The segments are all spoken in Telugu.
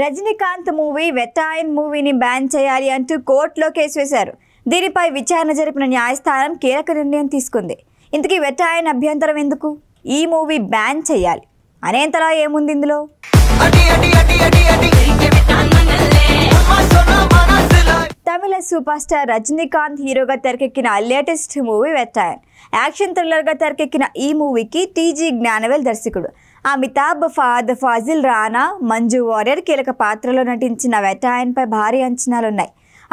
రజనీకాంత్ మూవీ వెట్టాయన్ మూవీని బ్యాన్ చేయాలి అంటూ కోర్టులో కేసు వేశారు. దీనిపై విచారణ జరిపిన న్యాయస్థానం కీలక నిర్ణయం తీసుకుంది. ఇంతకీ వెట్టాయన్ అభ్యంతరం ఎందుకు? ఈ మూవీ బ్యాన్ చేయాలి అనేంతలా ఏముంది ఇందులో? తమిళ సూపర్ స్టార్ రజనీకాంత్ హీరోగా తెరకెక్కిన లేటెస్ట్ మూవీ వెట్టాయన్. యాక్షన్ థ్రిల్లర్గా తెరకెక్కిన ఈ మూవీకి టీజీ జ్ఞానవేల్ దర్శకుడు. అమితాబ్, ఫహద్ ఫాజిల్, రానా, మంజు వారియర్ కీలక పాత్రలో నటించిన వెట్టాయన్పై భారీ అంచనాలున్నాయి.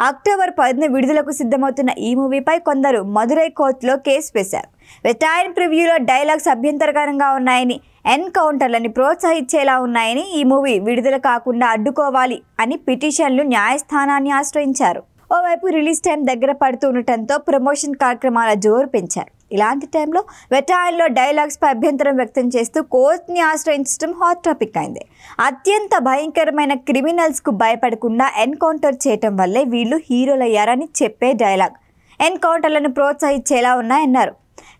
అక్టోబర్ 10న విడుదలకు సిద్ధమవుతున్న ఈ మూవీపై కొందరు మదురై కోర్టులో కేసు వేశారు. వెట్టాయన్ ప్రివ్యూలో డైలాగ్స్ అభ్యంతరకరంగా ఉన్నాయని, ఎన్కౌంటర్లని ప్రోత్సహించేలా ఉన్నాయని, ఈ మూవీ విడుదల కాకుండా అడ్డుకోవాలి అని పిటిషన్లు న్యాయస్థానాన్ని ఆశ్రయించారు. ఓవైపు రిలీజ్ టైం దగ్గర పడుతూ ఉండటంతో ప్రమోషన్ కార్యక్రమాల జోరు పెంచారు. ఇలాంటి టైంలో వెట్టాయన్లో డైలాగ్స్పై అభ్యంతరం వ్యక్తం చేస్తూ కోర్టుని ఆశ్రయించడం హాట్ టాపిక్ అయింది. అత్యంత భయంకరమైన క్రిమినల్స్కు భయపడకుండా ఎన్కౌంటర్ చేయటం వల్లే వీళ్ళు హీరోలయ్యారని చెప్పే డైలాగ్ ఎన్కౌంటర్లను ప్రోత్సహించేలా ఉన్నాయన్నారు.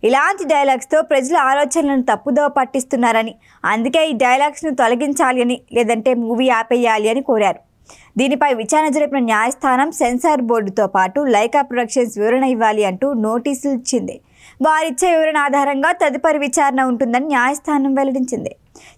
ఇలాంటి డైలాగ్స్తో ప్రజల ఆలోచనలను తప్పుదోవ పట్టిస్తున్నారని, అందుకే ఈ డైలాగ్స్ను తొలగించాలి అని, లేదంటే మూవీ ఆపేయాలి అని కోరారు. దీనిపై విచారణ జరిపిన న్యాయస్థానం సెన్సార్ బోర్డుతో పాటు లైకా ప్రొడక్షన్స్ వివరణ ఇవ్వాలి అంటూ నోటీసులు ఇచ్చింది. వారిచ్చే వివరణ ఆధారంగా తదుపరి విచారణ ఉంటుందని న్యాయస్థానం వెల్లడించింది.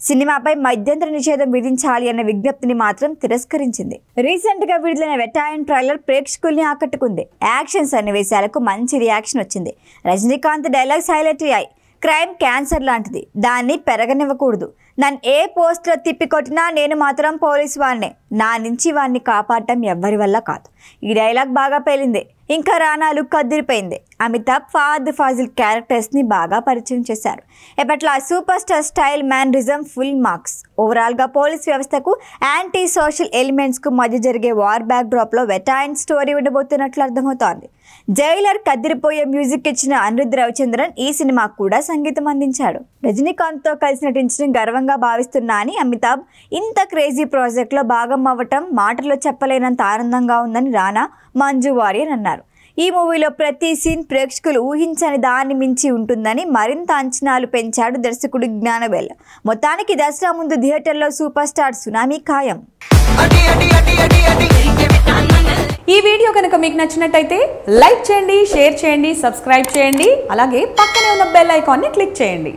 సినిమాపై మధ్యంతర నిషేధం విధించాలి అన్న విజ్ఞప్తిని మాత్రం తిరస్కరించింది. రీసెంట్ గా విడుదలైన వెట్టాయన్ ట్రైలర్ ప్రేక్షకుల్ని ఆకట్టుకుంది. యాక్షన్ సన్నివేశాలకు మంచి రియాక్షన్ వచ్చింది. రజనీకాంత్ డైలాగ్స్ హైలైట్ అయ్యాయి. క్రైమ్ క్యాన్సర్ లాంటిది, దాన్ని పెరగనివ్వకూడదు. నన్ను ఏ పోస్ట్లో తిప్పికొట్టినా నేను మాత్రం పోలీసు వాడినే. నా నుంచి వాడిని కాపాడటం ఎవ్వరి వల్ల కాదు. ఈ డైలాగ్ బాగా పేలింది. ఇంకా రానా లుక్ అదిరిపోయింది. అమితాబ్, ఫహద్ ఫాజిల్ క్యారెక్టర్స్ని బాగా పరిచయం చేశారు. ఎప్పట్లా super star style mannerism full marks. ఓవరాల్గా పోలీస్ వ్యవస్థకు యాంటీ సోషల్ ఎలిమెంట్స్కు మధ్య జరిగే వార్ బ్యాక్ డ్రాప్లో వెట్టాయన్ స్టోరీ ఉండబోతున్నట్లు అర్థమవుతోంది. జైలర్ కదిరిపోయే మ్యూజిక్ ఇచ్చిన అనిరుద్ధ్ రవిచంద్రన్ ఈ సినిమాకు కూడా సంగీతం అందించాడు. రజనీకాంత్తో కలిసి నటించడం గర్వంగా భావిస్తున్నా అని అమితాబ్, ఇంత క్రేజీ ప్రాజెక్ట్లో భాగం అవ్వటం మాటల్లో చెప్పలేనంత ఆనందంగా ఉందని రానా, మంజు వారియర్ అన్నారు. ఈ మూవీలో ప్రతి సీన్ ప్రేక్షకులు ఊహించని దాన్ని మించి ఉంటుందని మరింత అంచనాలు పెంచాడు దర్శకుడు జ్ఞానవేల్. మొత్తానికి దసరా ముందు థియేటర్లో సూపర్ స్టార్ సునామీ ఖాయం. ఈ వీడియో కనుక మీకు నచ్చినట్టయితే లైక్ చేయండి, షేర్ చేయండి, సబ్స్క్రైబ్ చేయండి. అలాగే పక్కనే ఉన్న బెల్ ఐకాన్ని క్లిక్ చేయండి.